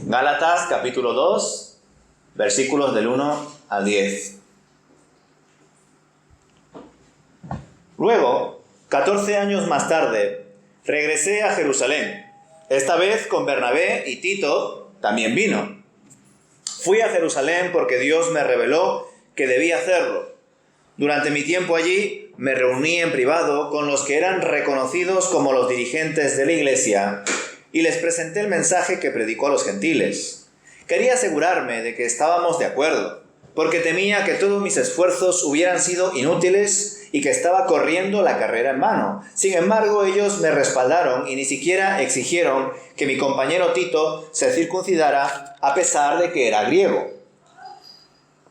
Gálatas capítulo 2, versículos del 1 al 10. Luego, 14 años más tarde, regresé a Jerusalén. Esta vez con Bernabé y Tito también vino. Fui a Jerusalén porque Dios me reveló que debía hacerlo. Durante mi tiempo allí, me reuní en privado con los que eran reconocidos como los dirigentes de la iglesia y les presenté el mensaje que predicó a los gentiles. Quería asegurarme de que estábamos de acuerdo, porque temía que todos mis esfuerzos hubieran sido inútiles y que estaba corriendo la carrera en vano. Sin embargo, ellos me respaldaron y ni siquiera exigieron que mi compañero Tito se circuncidara a pesar de que era griego.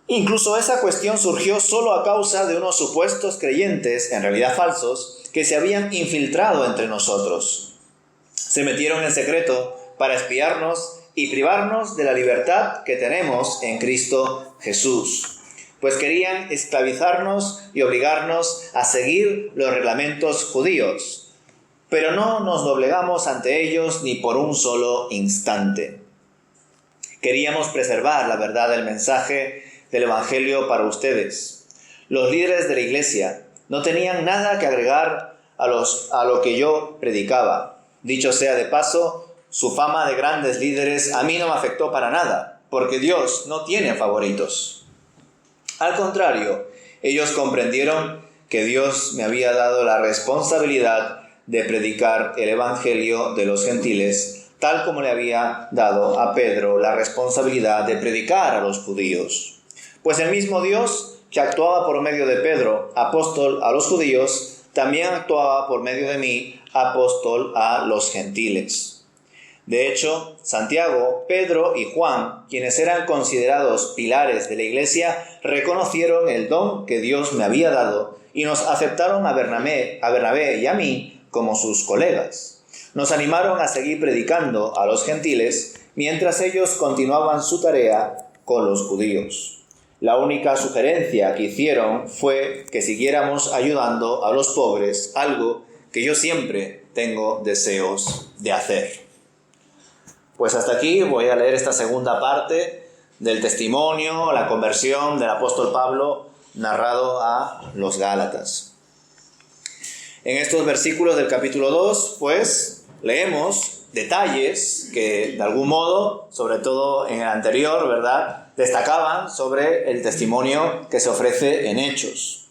Incluso esa cuestión surgió solo a causa de unos supuestos creyentes, en realidad falsos, que se habían infiltrado entre nosotros. Se metieron en secreto para espiarnos y privarnos de la libertad que tenemos en Cristo Jesús, pues querían esclavizarnos y obligarnos a seguir los reglamentos judíos. Pero no nos doblegamos ante ellos ni por un solo instante. Queríamos preservar la verdad del mensaje del Evangelio para ustedes. Los líderes de la iglesia no tenían nada que agregar a lo que yo predicaba. Dicho sea de paso, su fama de grandes líderes a mí no me afectó para nada, porque Dios no tiene favoritos. Al contrario, ellos comprendieron que Dios me había dado la responsabilidad de predicar el Evangelio de los gentiles, tal como le había dado a Pedro la responsabilidad de predicar a los judíos. Pues el mismo Dios que actuaba por medio de Pedro, apóstol a los judíos, también actuaba por medio de mí, apóstol a los gentiles. De hecho, Santiago, Pedro y Juan, quienes eran considerados pilares de la iglesia, reconocieron el don que Dios me había dado y nos aceptaron a Bernabé y a mí como sus colegas. Nos animaron a seguir predicando a los gentiles mientras ellos continuaban su tarea con los judíos. La única sugerencia que hicieron fue que siguiéramos ayudando a los pobres, algo que yo siempre tengo deseos de hacer. Pues hasta aquí voy a leer esta segunda parte del testimonio, la conversión del apóstol Pablo narrado a los Gálatas. En estos versículos del capítulo 2, pues, leemos detalles que de algún modo, sobre todo en el anterior, ¿verdad?, destacaban sobre el testimonio que se ofrece en Hechos.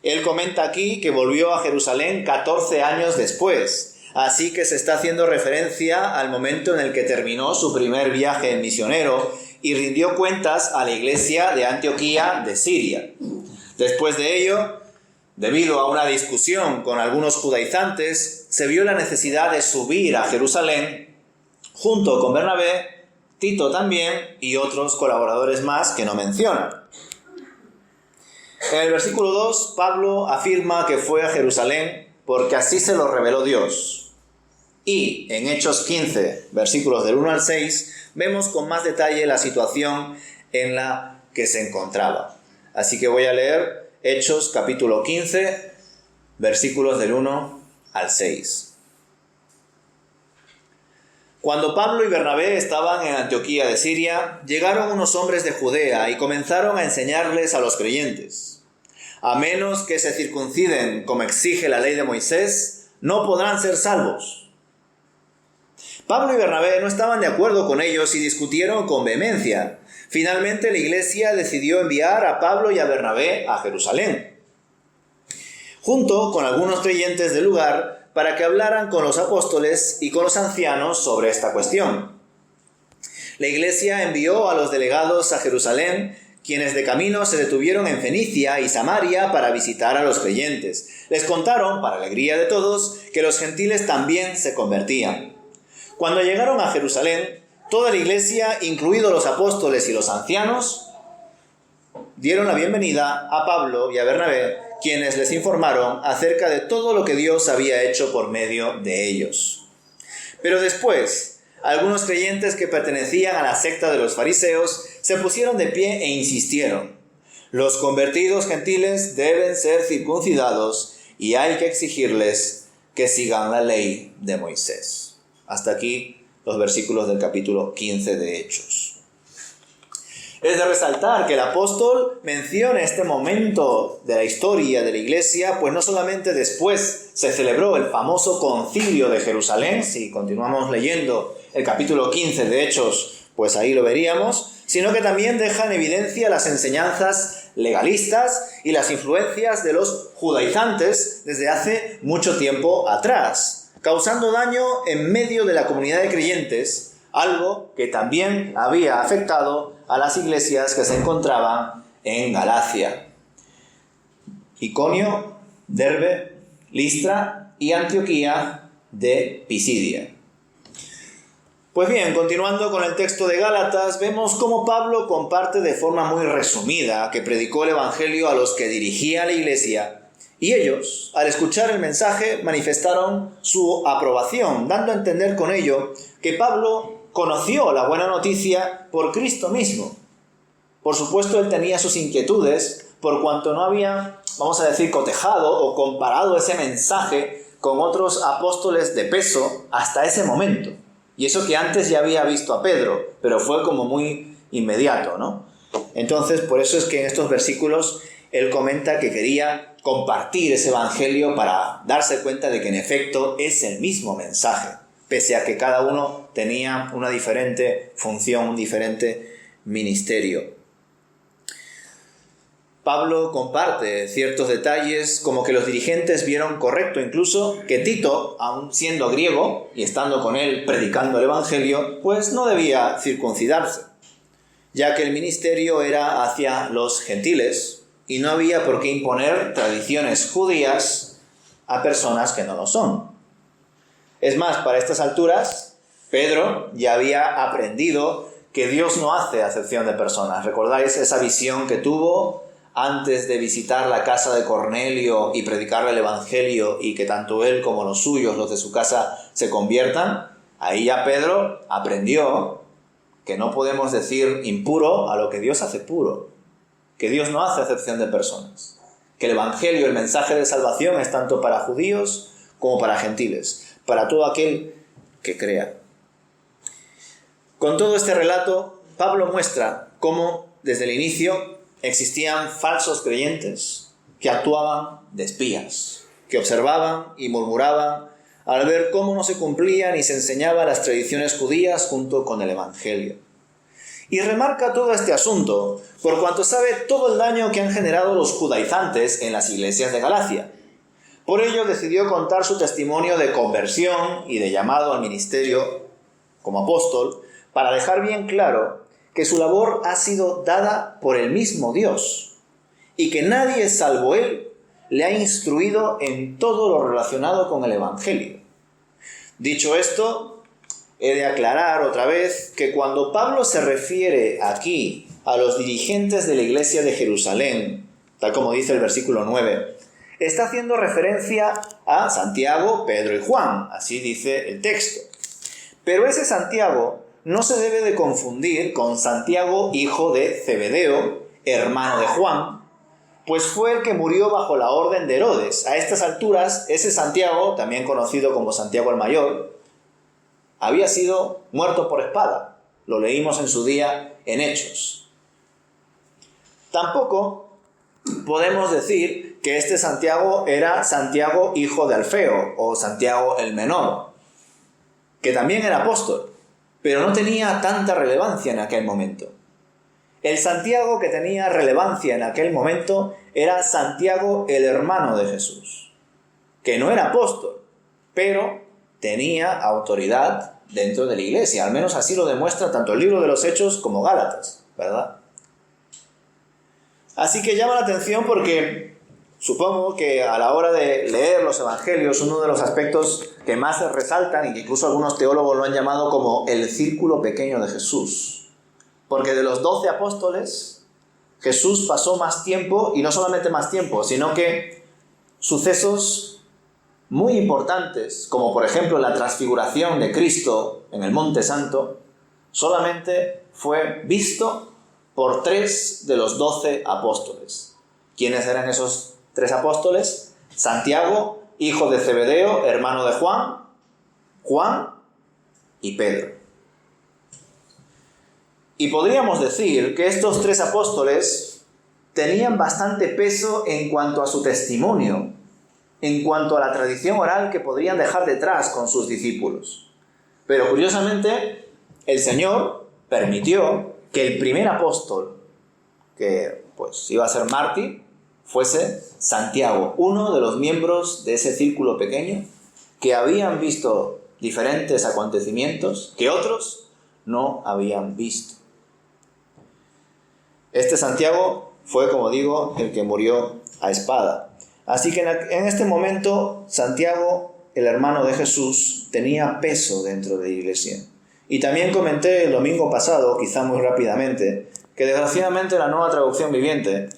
Él comenta aquí que volvió a Jerusalén 14 años después, así que se está haciendo referencia al momento en el que terminó su primer viaje misionero y rindió cuentas a la iglesia de Antioquía de Siria. Después de ello, debido a una discusión con algunos judaizantes, se vio la necesidad de subir a Jerusalén junto con Bernabé, Tito también y otros colaboradores más que no menciona. En el versículo 2, Pablo afirma que fue a Jerusalén porque así se lo reveló Dios. Y en Hechos 15, versículos del 1 al 6, vemos con más detalle la situación en la que se encontraba. Así que voy a leer Hechos capítulo 15, versículos del 1 al 6. Cuando Pablo y Bernabé estaban en Antioquía de Siria, llegaron unos hombres de Judea y comenzaron a enseñarles a los creyentes: a menos que se circunciden como exige la ley de Moisés, no podrán ser salvos. Pablo y Bernabé no estaban de acuerdo con ellos y discutieron con vehemencia. Finalmente la iglesia decidió enviar a Pablo y a Bernabé a Jerusalén, junto con algunos creyentes del lugar, para que hablaran con los apóstoles y con los ancianos sobre esta cuestión. La iglesia envió a los delegados a Jerusalén, quienes de camino se detuvieron en Fenicia y Samaria para visitar a los creyentes. Les contaron, para alegría de todos, que los gentiles también se convertían. Cuando llegaron a Jerusalén, toda la iglesia, incluidos los apóstoles y los ancianos, dieron la bienvenida a Pablo y a Bernabé, quienes les informaron acerca de todo lo que Dios había hecho por medio de ellos. Pero después, algunos creyentes que pertenecían a la secta de los fariseos se pusieron de pie e insistieron: los convertidos gentiles deben ser circuncidados y hay que exigirles que sigan la ley de Moisés. Hasta aquí los versículos del capítulo 15 de Hechos. Es de resaltar que el apóstol menciona este momento de la historia de la iglesia, pues no solamente después se celebró el famoso concilio de Jerusalén, si continuamos leyendo el capítulo 15 de Hechos, pues ahí lo veríamos, sino que también deja en evidencia las enseñanzas legalistas y las influencias de los judaizantes desde hace mucho tiempo atrás, causando daño en medio de la comunidad de creyentes, algo que también había afectado a las iglesias que se encontraban en Galacia. Iconio, Derbe, Listra y Antioquía de Pisidia. Pues bien, continuando con el texto de Gálatas, vemos cómo Pablo comparte de forma muy resumida que predicó el Evangelio a los que dirigía la iglesia, y ellos, al escuchar el mensaje, manifestaron su aprobación, dando a entender con ello que Pablo conoció la buena noticia por Cristo mismo. Por supuesto, él tenía sus inquietudes por cuanto no había, vamos a decir, cotejado o comparado ese mensaje con otros apóstoles de peso hasta ese momento. Y eso que antes ya había visto a Pedro, pero fue como muy inmediato, ¿no? Entonces, por eso es que en estos versículos él comenta que quería compartir ese evangelio para darse cuenta de que en efecto es el mismo mensaje, pese a que cada uno tenía una diferente función, un diferente ministerio. Pablo comparte ciertos detalles, como que los dirigentes vieron correcto incluso que Tito, aun siendo griego y estando con él predicando el evangelio, pues no debía circuncidarse, ya que el ministerio era hacia los gentiles y no había por qué imponer tradiciones judías a personas que no lo son. Es más, para estas alturas, Pedro ya había aprendido que Dios no hace acepción de personas. ¿Recordáis esa visión que tuvo antes de visitar la casa de Cornelio y predicarle el evangelio y que tanto él como los suyos, los de su casa, se conviertan? Ahí ya Pedro aprendió que no podemos decir impuro a lo que Dios hace puro, que Dios no hace acepción de personas, que el evangelio, el mensaje de salvación es tanto para judíos como para gentiles, para todo aquel que crea. Con todo este relato, Pablo muestra cómo desde el inicio existían falsos creyentes que actuaban de espías, que observaban y murmuraban al ver cómo no se cumplían y se enseñaban las tradiciones judías junto con el evangelio. Y remarca todo este asunto por cuanto sabe todo el daño que han generado los judaizantes en las iglesias de Galacia. Por ello decidió contar su testimonio de conversión y de llamado al ministerio como apóstol para dejar bien claro que su labor ha sido dada por el mismo Dios y que nadie salvo él le ha instruido en todo lo relacionado con el evangelio. Dicho esto, he de aclarar otra vez que cuando Pablo se refiere aquí a los dirigentes de la iglesia de Jerusalén, tal como dice el versículo 9, está haciendo referencia a Santiago, Pedro y Juan, así dice el texto. Pero ese Santiago no se debe de confundir con Santiago, hijo de Zebedeo, hermano de Juan, pues fue el que murió bajo la orden de Herodes. A estas alturas, ese Santiago, también conocido como Santiago el Mayor, había sido muerto por espada. Lo leímos en su día en Hechos. Tampoco podemos decir que este Santiago era Santiago, hijo de Alfeo, o Santiago el Menor, que también era apóstol, pero no tenía tanta relevancia en aquel momento. El Santiago que tenía relevancia en aquel momento era Santiago el hermano de Jesús, que no era apóstol, pero tenía autoridad dentro de la iglesia. Al menos así lo demuestra tanto el libro de los Hechos como Gálatas, ¿verdad? Así que llama la atención porque supongo que a la hora de leer los evangelios, uno de los aspectos que más se resaltan, y que incluso algunos teólogos lo han llamado como el círculo pequeño de Jesús. Porque de los 12 apóstoles, Jesús pasó más tiempo, y no solamente más tiempo, sino que sucesos muy importantes, como por ejemplo la transfiguración de Cristo en el Monte Santo, solamente fue visto por 3 de los 12 apóstoles. ¿Quiénes eran esos 3 apóstoles? Santiago, hijo de Zebedeo, hermano de Juan, Juan y Pedro. Y podríamos decir que estos 3 apóstoles tenían bastante peso en cuanto a su testimonio, en cuanto a la tradición oral que podrían dejar detrás con sus discípulos. Pero curiosamente, el Señor permitió que el primer apóstol, que pues iba a ser mártir, fuese Santiago, uno de los miembros de ese círculo pequeño que habían visto diferentes acontecimientos que otros no habían visto. Este Santiago fue, como digo, el que murió a espada. Así que en este momento Santiago, el hermano de Jesús, tenía peso dentro de la iglesia. Y también comenté el domingo pasado, quizá muy rápidamente, que desgraciadamente la Nueva Traducción Viviente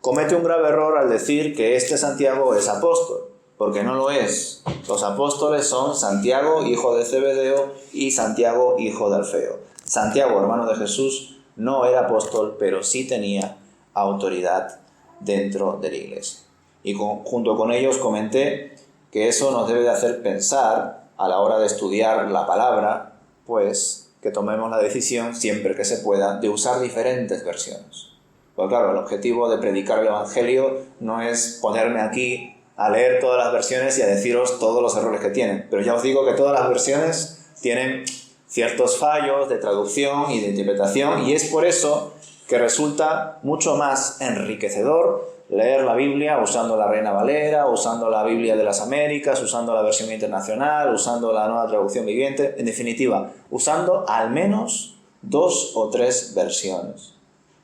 comete un grave error al decir que este Santiago es apóstol, porque no lo es. Los apóstoles son Santiago, hijo de Zebedeo, y Santiago, hijo de Alfeo. Santiago, hermano de Jesús, no era apóstol, pero sí tenía autoridad dentro de la iglesia. Y junto con ellos comenté que eso nos debe de hacer pensar a la hora de estudiar la palabra, pues que tomemos la decisión, siempre que se pueda, de usar diferentes versiones. Porque claro, el objetivo de predicar el Evangelio no es ponerme aquí a leer todas las versiones y a deciros todos los errores que tienen. Pero ya os digo que todas las versiones tienen ciertos fallos de traducción y de interpretación, y es por eso que resulta mucho más enriquecedor leer la Biblia usando la Reina Valera, usando la Biblia de las Américas, usando la versión internacional, usando la Nueva Traducción Viviente, en definitiva, usando al menos 2 o 3 versiones,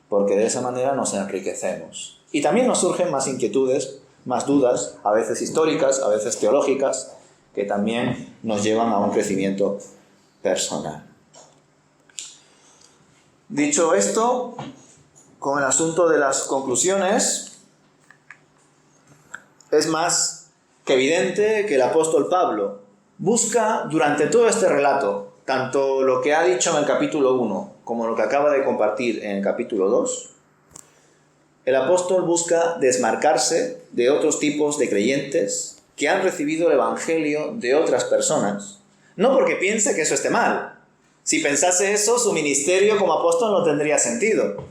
porque de esa manera nos enriquecemos. Y también nos surgen más inquietudes, más dudas, a veces históricas, a veces teológicas, que también nos llevan a un crecimiento personal. Dicho esto, con el asunto de las conclusiones, es más que evidente que el apóstol Pablo busca durante todo este relato, tanto lo que ha dicho en el capítulo 1 como lo que acaba de compartir en el capítulo 2, el apóstol busca desmarcarse de otros tipos de creyentes que han recibido el evangelio de otras personas. No porque piense que eso esté mal. Si pensase eso, su ministerio como apóstol no tendría sentido.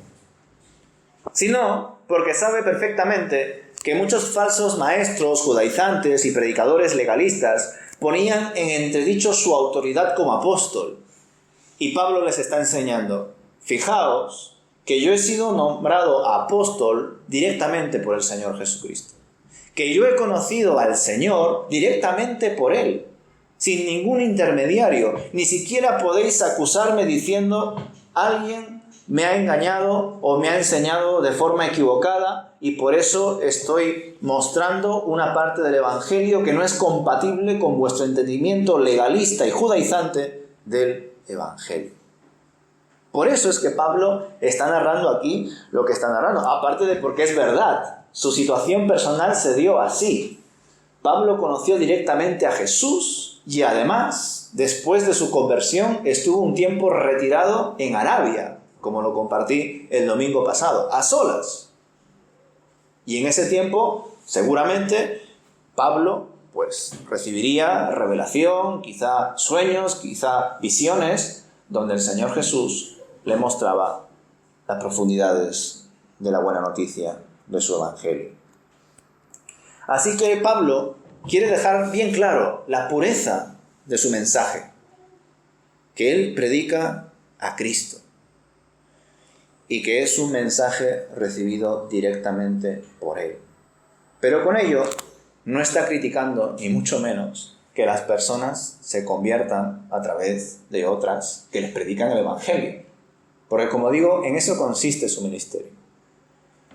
Sino porque sabe perfectamente que muchos falsos maestros judaizantes y predicadores legalistas ponían en entredicho su autoridad como apóstol. Y Pablo les está enseñando, fijaos que yo he sido nombrado apóstol directamente por el Señor Jesucristo. Que yo he conocido al Señor directamente por Él, sin ningún intermediario. Ni siquiera podéis acusarme diciendo, alguien me ha engañado o me ha enseñado de forma equivocada y por eso estoy mostrando una parte del Evangelio que no es compatible con vuestro entendimiento legalista y judaizante del Evangelio. Por eso es que Pablo está narrando aquí lo que está narrando, aparte de porque es verdad, su situación personal se dio así. Pablo conoció directamente a Jesús y además, después de su conversión, estuvo un tiempo retirado en Arabia, como lo compartí el domingo pasado, a solas. Y en ese tiempo, seguramente, Pablo pues recibiría revelación, quizá sueños, quizá visiones, donde el Señor Jesús le mostraba las profundidades de la buena noticia de su Evangelio. Así que Pablo quiere dejar bien claro la pureza de su mensaje, que él predica a Cristo y que es un mensaje recibido directamente por él. Pero con ello no está criticando, ni mucho menos, que las personas se conviertan a través de otras que les predican el Evangelio. Porque, como digo, en eso consiste su ministerio.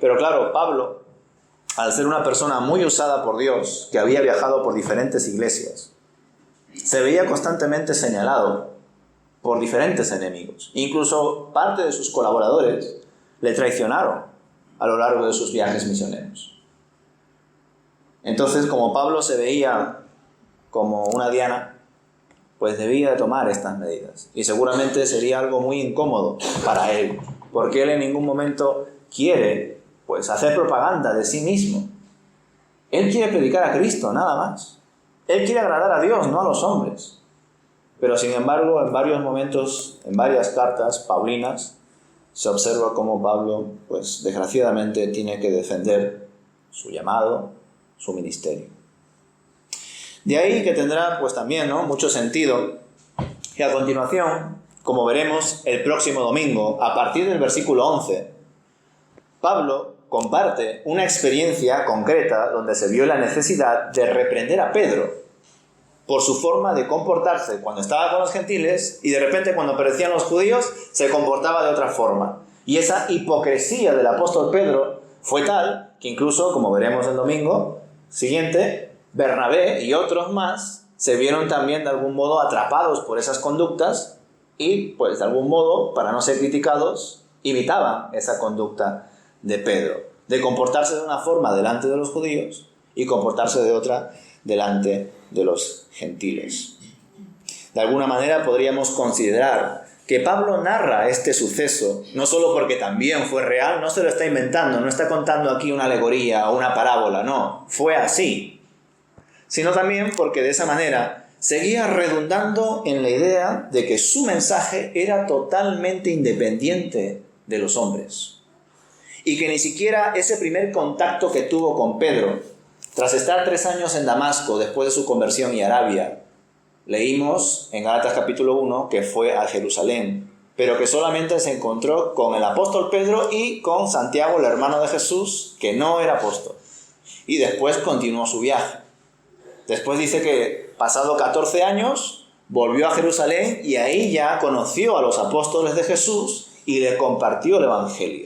Pero claro, Pablo, al ser una persona muy usada por Dios, que había viajado por diferentes iglesias, se veía constantemente señalado por diferentes enemigos. Incluso parte de sus colaboradores le traicionaron a lo largo de sus viajes misioneros. Entonces, como Pablo se veía como una diana, pues debía de tomar estas medidas. Y seguramente sería algo muy incómodo para él, porque él en ningún momento quiere pues hacer propaganda de sí mismo. Él quiere predicar a Cristo, nada más. Él quiere agradar a Dios, no a los hombres. Pero sin embargo, en varios momentos, en varias cartas paulinas, se observa cómo Pablo, pues desgraciadamente, tiene que defender su llamado, su ministerio. De ahí que tendrá pues también, ¿no?, mucho sentido que a continuación, como veremos el próximo domingo, a partir del versículo 11, Pablo comparte una experiencia concreta donde se vio la necesidad de reprender a Pedro por su forma de comportarse cuando estaba con los gentiles y de repente cuando aparecían los judíos se comportaba de otra forma. Y esa hipocresía del apóstol Pedro fue tal que incluso, como veremos el domingo siguiente, Bernabé y otros más se vieron también de algún modo atrapados por esas conductas y, pues de algún modo, para no ser criticados, imitaban esa conducta de Pedro, de comportarse de una forma delante de los judíos y comportarse de otra delante de los gentiles. De alguna manera podríamos considerar que Pablo narra este suceso, no solo porque también fue real, no se lo está inventando, no está contando aquí una alegoría o una parábola, no, fue así, sino también porque de esa manera seguía redundando en la idea de que su mensaje era totalmente independiente de los hombres. Y que ni siquiera ese primer contacto que tuvo con Pedro, tras estar 3 años en Damasco después de su conversión y Arabia, leímos en Gálatas capítulo 1 que fue a Jerusalén, pero que solamente se encontró con el apóstol Pedro y con Santiago, el hermano de Jesús, que no era apóstol. Y después continuó su viaje. Después dice que, pasado 14 años, volvió a Jerusalén y ahí ya conoció a los apóstoles de Jesús y le compartió el Evangelio,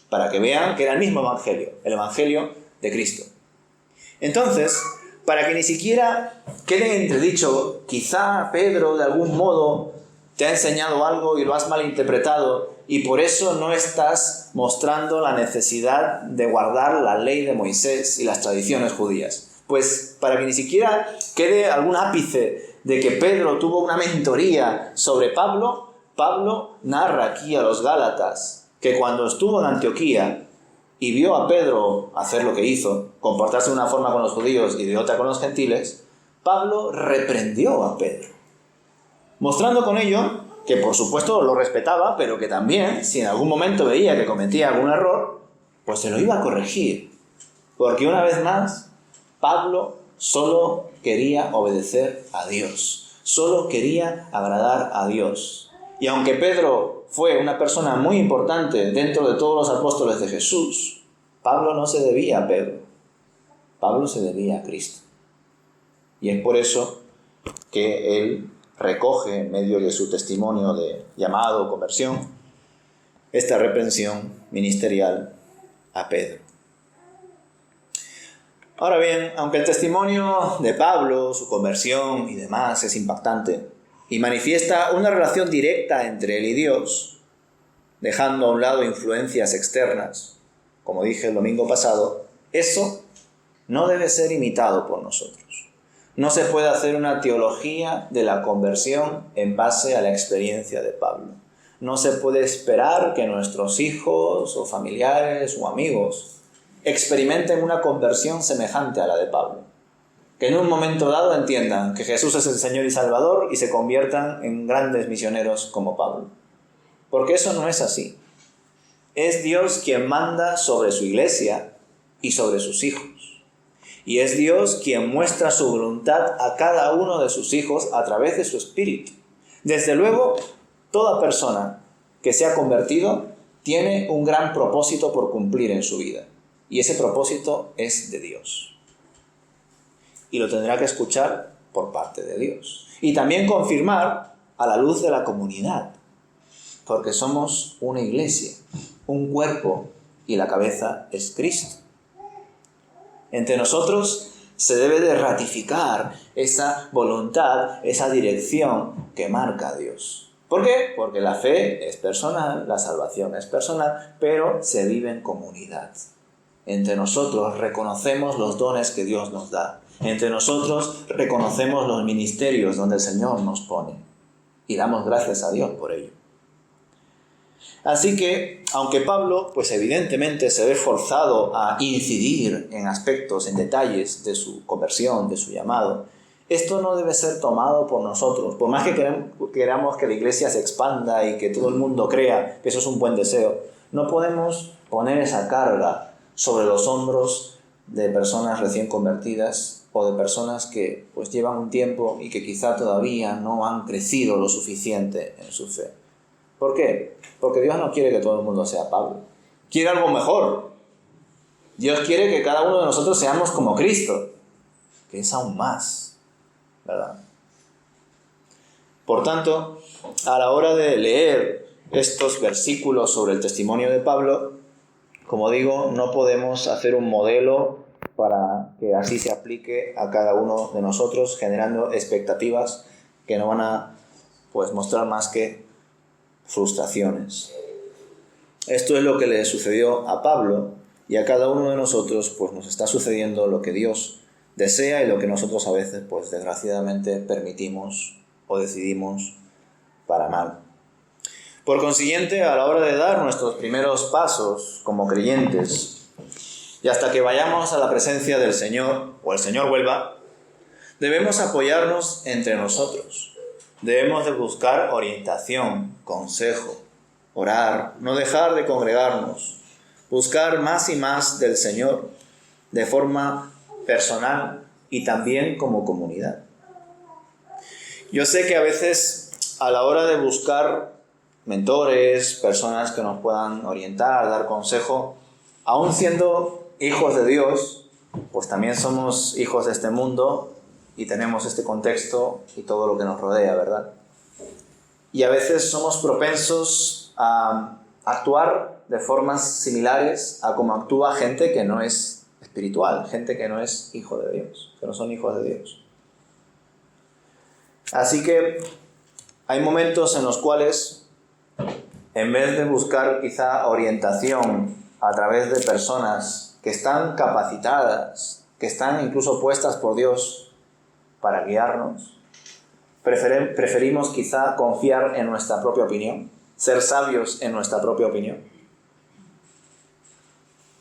para que vean que era el mismo Evangelio, el Evangelio de Cristo. Entonces, para que ni siquiera quede entredicho, quizá Pedro de algún modo te ha enseñado algo y lo has malinterpretado y por eso no estás mostrando la necesidad de guardar la ley de Moisés y las tradiciones judías. Pues para que ni siquiera quede algún ápice de que Pedro tuvo una mentoría sobre Pablo, Pablo narra aquí a los Gálatas que cuando estuvo en Antioquía y vio a Pedro hacer lo que hizo, comportarse de una forma con los judíos y de otra con los gentiles, Pablo reprendió a Pedro, mostrando con ello que por supuesto lo respetaba, pero que también, si en algún momento veía que cometía algún error, pues se lo iba a corregir. Porque una vez más, Pablo solo quería obedecer a Dios, solo quería agradar a Dios. Y aunque Pedro fue una persona muy importante dentro de todos los apóstoles de Jesús, Pablo no se debía a Pedro, Pablo se debía a Cristo. Y es por eso que él recoge, en medio de su testimonio de llamado o conversión, esta reprensión ministerial a Pedro. Ahora bien, aunque el testimonio de Pablo, su conversión y demás es impactante y manifiesta una relación directa entre él y Dios, dejando a un lado influencias externas, como dije el domingo pasado, eso no debe ser imitado por nosotros. No se puede hacer una teología de la conversión en base a la experiencia de Pablo. No se puede esperar que nuestros hijos o familiares o amigos experimenten una conversión semejante a la de Pablo. Que en un momento dado entiendan que Jesús es el Señor y Salvador y se conviertan en grandes misioneros como Pablo. Porque eso no es así. Es Dios quien manda sobre su iglesia y sobre sus hijos. Y es Dios quien muestra su voluntad a cada uno de sus hijos a través de su Espíritu. Desde luego, toda persona que se ha convertido tiene un gran propósito por cumplir en su vida. Y ese propósito es de Dios. Y lo tendrá que escuchar por parte de Dios. Y también confirmar a la luz de la comunidad. Porque somos una iglesia, un cuerpo, y la cabeza es Cristo. Entre nosotros se debe de ratificar esa voluntad, esa dirección que marca Dios. ¿Por qué? Porque la fe es personal, la salvación es personal, pero se vive en comunidad. Entre nosotros reconocemos los dones que Dios nos da. Entre nosotros reconocemos los ministerios donde el Señor nos pone. Y damos gracias a Dios por ello. Así que, aunque Pablo, pues evidentemente se ve forzado a incidir en aspectos, en detalles de su conversión, de su llamado, Esto no debe ser tomado por nosotros. Por más que queramos que la iglesia se expanda y que todo el mundo crea que eso es un buen deseo, no podemos poner esa carga sobre los hombros de personas recién convertidas o de personas que pues llevan un tiempo y que quizá todavía no han crecido lo suficiente en su fe. ¿Por qué? Porque Dios no quiere que todo el mundo sea Pablo. Quiere algo mejor. Dios quiere que cada uno de nosotros seamos como Cristo, que es aún más, ¿verdad? Por tanto, a la hora de leer estos versículos sobre el testimonio de Pablo, como digo, no podemos hacer un modelo para que así se aplique a cada uno de nosotros, generando expectativas que no van a mostrar más que frustraciones. Esto es lo que le sucedió a Pablo, y a cada uno de nosotros nos está sucediendo lo que Dios desea y lo que nosotros a veces desgraciadamente permitimos o decidimos para mal. Por consiguiente, a la hora de dar nuestros primeros pasos como creyentes y hasta que vayamos a la presencia del Señor o el Señor vuelva, debemos apoyarnos entre nosotros. Debemos de buscar orientación, consejo, orar, no dejar de congregarnos, buscar más y más del Señor de forma personal y también como comunidad. Yo sé que a veces a la hora de buscar mentores, personas que nos puedan orientar, dar consejo, aún siendo hijos de Dios, también somos hijos de este mundo y tenemos este contexto y todo lo que nos rodea, ¿verdad? Y a veces somos propensos a actuar de formas similares a como actúa gente que no es espiritual, gente que no es hijo de Dios, que no son hijos de Dios. Así que hay momentos en los cuales, en vez de buscar quizá orientación a través de personas que están capacitadas, que están incluso puestas por Dios para guiarnos, preferimos quizá confiar en nuestra propia opinión, ser sabios en nuestra propia opinión,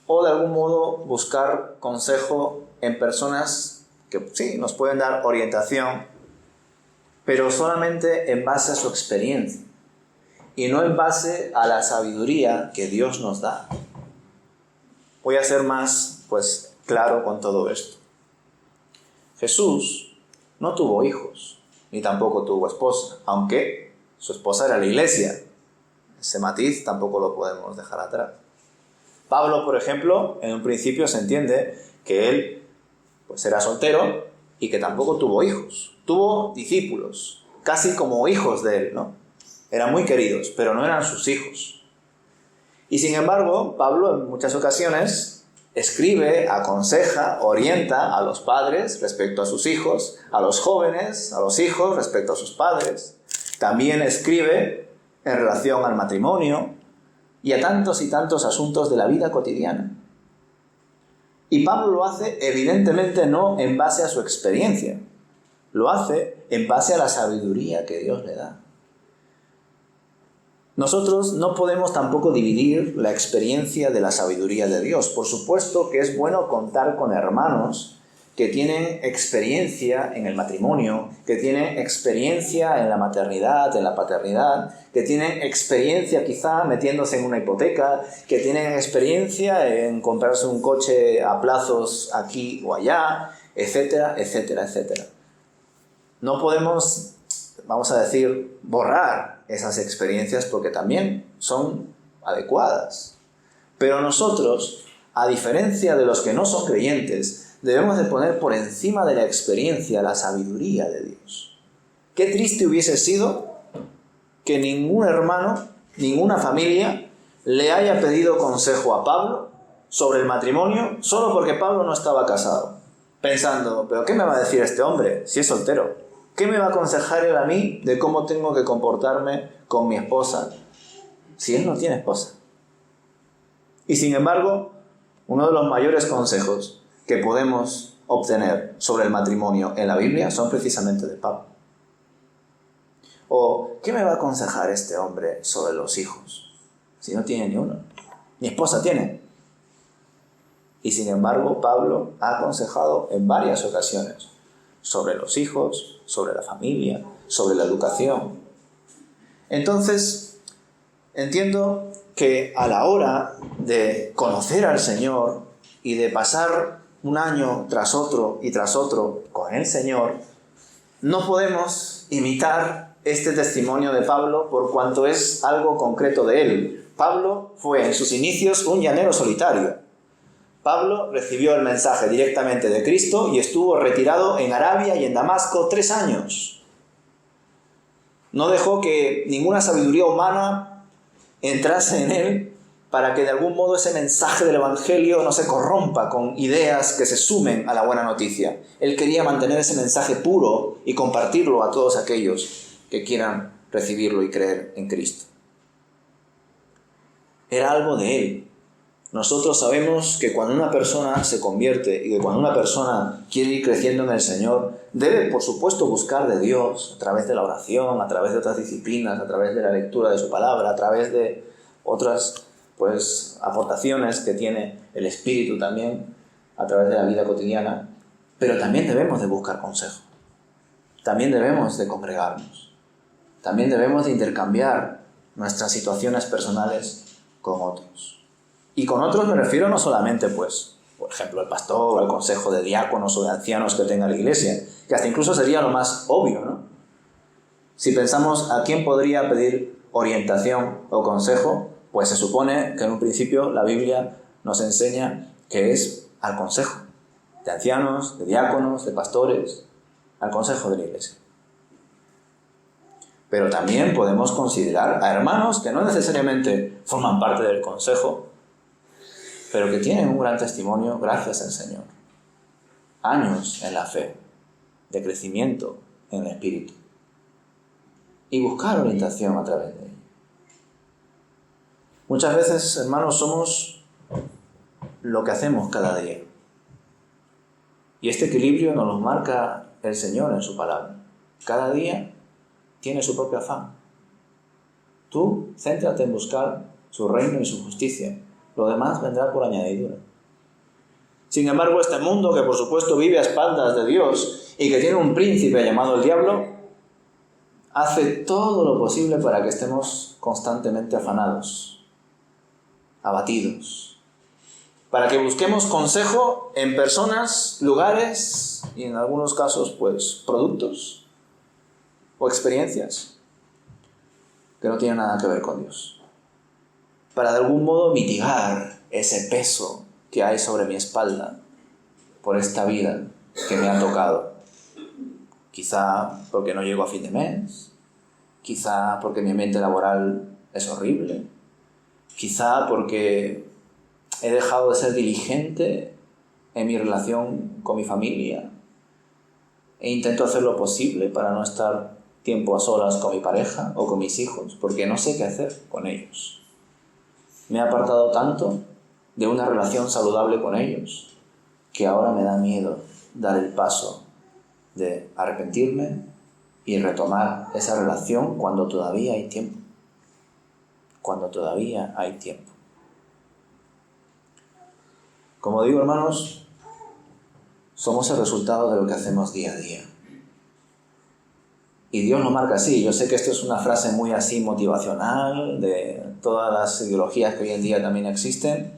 o de algún modo buscar consejo en personas que sí, nos pueden dar orientación, pero solamente en base a su experiencia y no en base a la sabiduría que Dios nos da. Voy a ser más claro con todo esto. Jesús no tuvo hijos, ni tampoco tuvo esposa, aunque su esposa era la iglesia. Ese matiz tampoco lo podemos dejar atrás. Pablo, por ejemplo, en un principio se entiende que él era soltero y que tampoco tuvo hijos. Tuvo discípulos, casi como hijos de él, ¿no? Eran muy queridos, pero no eran sus hijos. Y sin embargo, Pablo en muchas ocasiones escribe, aconseja, orienta a los padres respecto a sus hijos, a los jóvenes, a los hijos respecto a sus padres. También escribe en relación al matrimonio y a tantos y tantos asuntos de la vida cotidiana. Y Pablo lo hace evidentemente no en base a su experiencia, lo hace en base a la sabiduría que Dios le da. Nosotros no podemos tampoco dividir la experiencia de la sabiduría de Dios. Por supuesto que es bueno contar con hermanos que tienen experiencia en el matrimonio, que tienen experiencia en la maternidad, en la paternidad, que tienen experiencia quizá metiéndose en una hipoteca, que tienen experiencia en comprarse un coche a plazos aquí o allá, etcétera, etcétera, etcétera. No podemos, vamos a decir, borrar esas experiencias porque también son adecuadas. Pero nosotros, a diferencia de los que no son creyentes, debemos de poner por encima de la experiencia la sabiduría de Dios. Qué triste hubiese sido que ningún hermano, ninguna familia le haya pedido consejo a Pablo sobre el matrimonio solo porque Pablo no estaba casado. Pensando, ¿pero qué me va a decir este hombre si es soltero? ¿Qué me va a aconsejar él a mí de cómo tengo que comportarme con mi esposa si él no tiene esposa? Y sin embargo, uno de los mayores consejos que podemos obtener sobre el matrimonio en la Biblia son precisamente de Pablo. O, ¿qué me va a aconsejar este hombre sobre los hijos si no tiene ni uno? Mi esposa tiene. Y sin embargo, Pablo ha aconsejado en varias ocasiones sobre los hijos, sobre la familia, sobre la educación. Entonces, entiendo que a la hora de conocer al Señor y de pasar un año tras otro y tras otro con el Señor, no podemos imitar este testimonio de Pablo por cuanto es algo concreto de él. Pablo fue en sus inicios un llanero solitario. Pablo recibió el mensaje directamente de Cristo y estuvo retirado en Arabia y en Damasco 3 años. No dejó que ninguna sabiduría humana entrase en él para que de algún modo ese mensaje del Evangelio no se corrompa con ideas que se sumen a la buena noticia. Él quería mantener ese mensaje puro y compartirlo a todos aquellos que quieran recibirlo y creer en Cristo. Era algo de él. Nosotros sabemos que cuando una persona se convierte y que cuando una persona quiere ir creciendo en el Señor, debe, por supuesto, buscar de Dios a través de la oración, a través de otras disciplinas, a través de la lectura de su palabra, a través de otras aportaciones que tiene el Espíritu también, a través de la vida cotidiana. Pero también debemos de buscar consejo. También debemos de congregarnos. También debemos de intercambiar nuestras situaciones personales con otros. Y con otros me refiero no solamente, por ejemplo, al pastor o al consejo de diáconos o de ancianos que tenga la iglesia, que hasta incluso sería lo más obvio, ¿no? Si pensamos a quién podría pedir orientación o consejo, pues se supone que en un principio la Biblia nos enseña que es al consejo de ancianos, de diáconos, de pastores, al consejo de la iglesia. Pero también podemos considerar a hermanos que no necesariamente forman parte del consejo, pero que tienen un gran testimonio gracias al Señor. Años en la fe, de crecimiento en el Espíritu. Y buscar orientación a través de ello. Muchas veces, hermanos, somos lo que hacemos cada día. Y este equilibrio nos lo marca el Señor en su palabra. Cada día tiene su propio afán. Tú, céntrate en buscar su reino y su justicia. Lo demás vendrá por añadidura. Sin embargo, este mundo, que por supuesto vive a espaldas de Dios y que tiene un príncipe llamado el diablo, hace todo lo posible para que estemos constantemente afanados, abatidos, para que busquemos consejo en personas, lugares y en algunos casos, productos o experiencias que no tienen nada que ver con Dios. Para de algún modo mitigar ese peso que hay sobre mi espalda por esta vida que me ha tocado. Quizá porque no llego a fin de mes, quizá porque mi ambiente laboral es horrible, quizá porque he dejado de ser diligente en mi relación con mi familia e intento hacer lo posible para no estar tiempo a solas con mi pareja o con mis hijos, porque no sé qué hacer con ellos. Me he apartado tanto de una relación saludable con ellos que ahora me da miedo dar el paso de arrepentirme y retomar esa relación cuando todavía hay tiempo. Cuando todavía hay tiempo. Como digo, hermanos, somos el resultado de lo que hacemos día a día. Y Dios lo marca así. Yo sé que esto es una frase muy así motivacional de todas las ideologías que hoy en día también existen,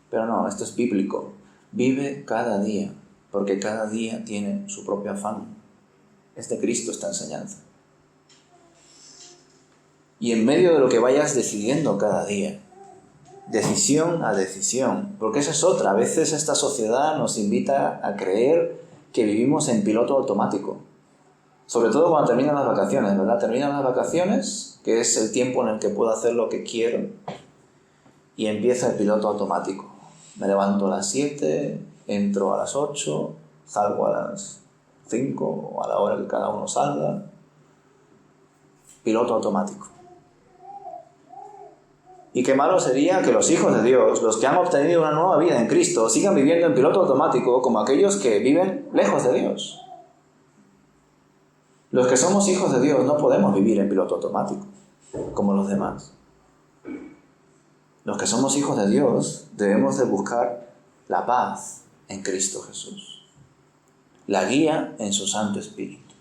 pero no, esto es bíblico. Vive cada día, porque cada día tiene su propio afán. Es de Cristo esta enseñanza. Y en medio de lo que vayas decidiendo cada día, decisión a decisión, porque esa es otra. A veces esta sociedad nos invita a creer que vivimos en piloto automático. Sobre todo cuando terminan las vacaciones, ¿verdad? Terminan las vacaciones, que es el tiempo en el que puedo hacer lo que quiero, y empieza el piloto automático. Me levanto a las 7, entro a las 8, salgo a las 5 o a la hora que cada uno salga. Piloto automático. Y qué malo sería que los hijos de Dios, los que han obtenido una nueva vida en Cristo, sigan viviendo en piloto automático como aquellos que viven lejos de Dios. Los que somos hijos de Dios no podemos vivir en piloto automático, como los demás. Los que somos hijos de Dios debemos de buscar la paz en Cristo Jesús. la guía en su Santo Espíritu,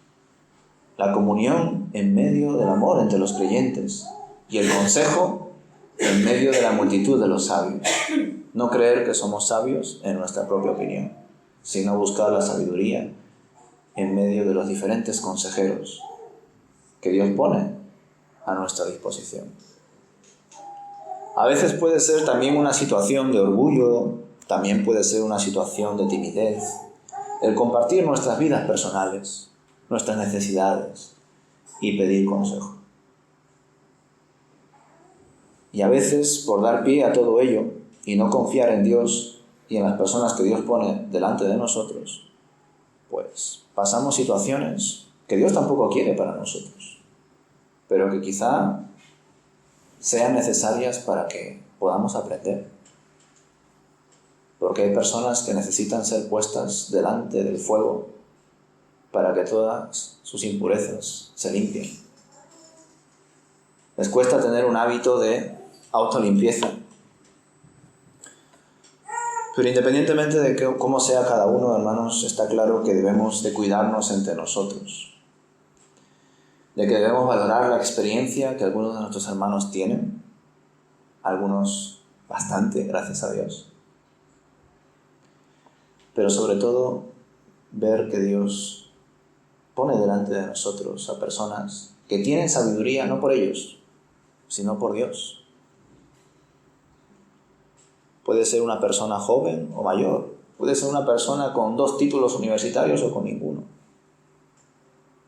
la comunión en medio del amor entre los creyentes y el consejo en medio de la multitud de los sabios. No creer que somos sabios en nuestra propia opinión, sino buscar la sabiduría en medio de los diferentes consejeros que Dios pone a nuestra disposición. A veces puede ser también una situación de orgullo, también puede ser una situación de timidez, el compartir nuestras vidas personales, nuestras necesidades y pedir consejo. Y a veces, por dar pie a todo ello y no confiar en Dios y en las personas que Dios pone delante de nosotros, pues pasamos situaciones que Dios tampoco quiere para nosotros, pero que quizá sean necesarias para que podamos aprender. Porque hay personas que necesitan ser puestas delante del fuego para que todas sus impurezas se limpien. Les cuesta tener un hábito de autolimpieza. Pero independientemente de cómo sea cada uno, hermanos, está claro que debemos de cuidarnos entre nosotros. De que debemos valorar la experiencia que algunos de nuestros hermanos tienen. Algunos bastante, gracias a Dios. Pero sobre todo, ver que Dios pone delante de nosotros a personas que tienen sabiduría no por ellos, sino por Dios. Puede ser una persona joven o mayor, puede ser una persona con 2 títulos universitarios o con ninguno.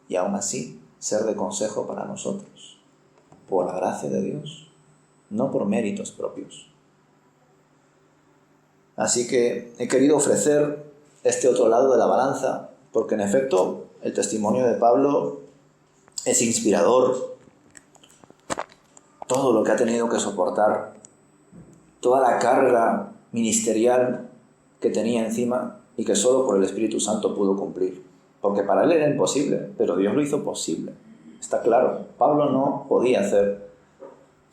Y aún así, ser de consejo para nosotros, por la gracia de Dios, no por méritos propios. Así que he querido ofrecer este otro lado de la balanza, porque en efecto el testimonio de Pablo es inspirador. Todo lo que ha tenido que soportar, toda la carga ministerial que tenía encima y que solo por el Espíritu Santo pudo cumplir. Porque para él era imposible, pero Dios lo hizo posible. Está claro, Pablo no podía hacer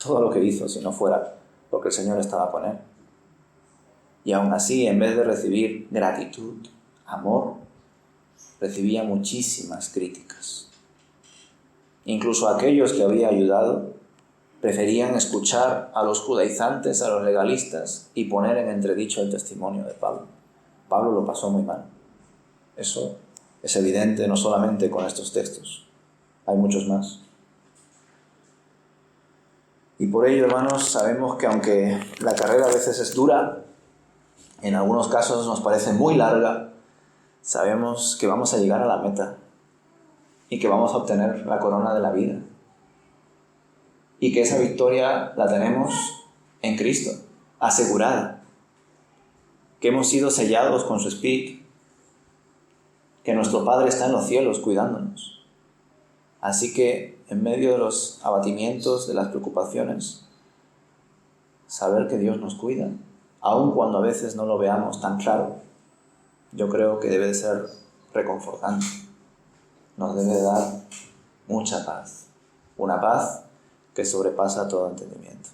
todo lo que hizo si no fuera porque el Señor estaba con él. Y aún así, en vez de recibir gratitud, amor, recibía muchísimas críticas. Incluso aquellos que había ayudado preferían escuchar a los judaizantes, a los legalistas y poner en entredicho el testimonio de Pablo. Pablo lo pasó muy mal. Eso es evidente no solamente con estos textos, hay muchos más. Y por ello, hermanos, sabemos que aunque la carrera a veces es dura, en algunos casos nos parece muy larga, sabemos que vamos a llegar a la meta y que vamos a obtener la corona de la vida. Y que esa victoria la tenemos en Cristo, asegurada. Que hemos sido sellados con su Espíritu. Que nuestro Padre está en los cielos cuidándonos. Así que en medio de los abatimientos, de las preocupaciones, saber que Dios nos cuida, aun cuando a veces no lo veamos tan claro, yo creo que debe de ser reconfortante. Nos debe de dar mucha paz. Una paz que sobrepasa todo entendimiento.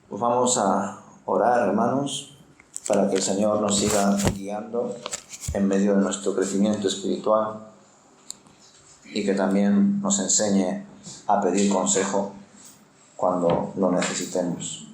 Pues vamos a orar, hermanos, para que el Señor nos siga guiando en medio de nuestro crecimiento espiritual y que también nos enseñe a pedir consejo cuando lo necesitemos.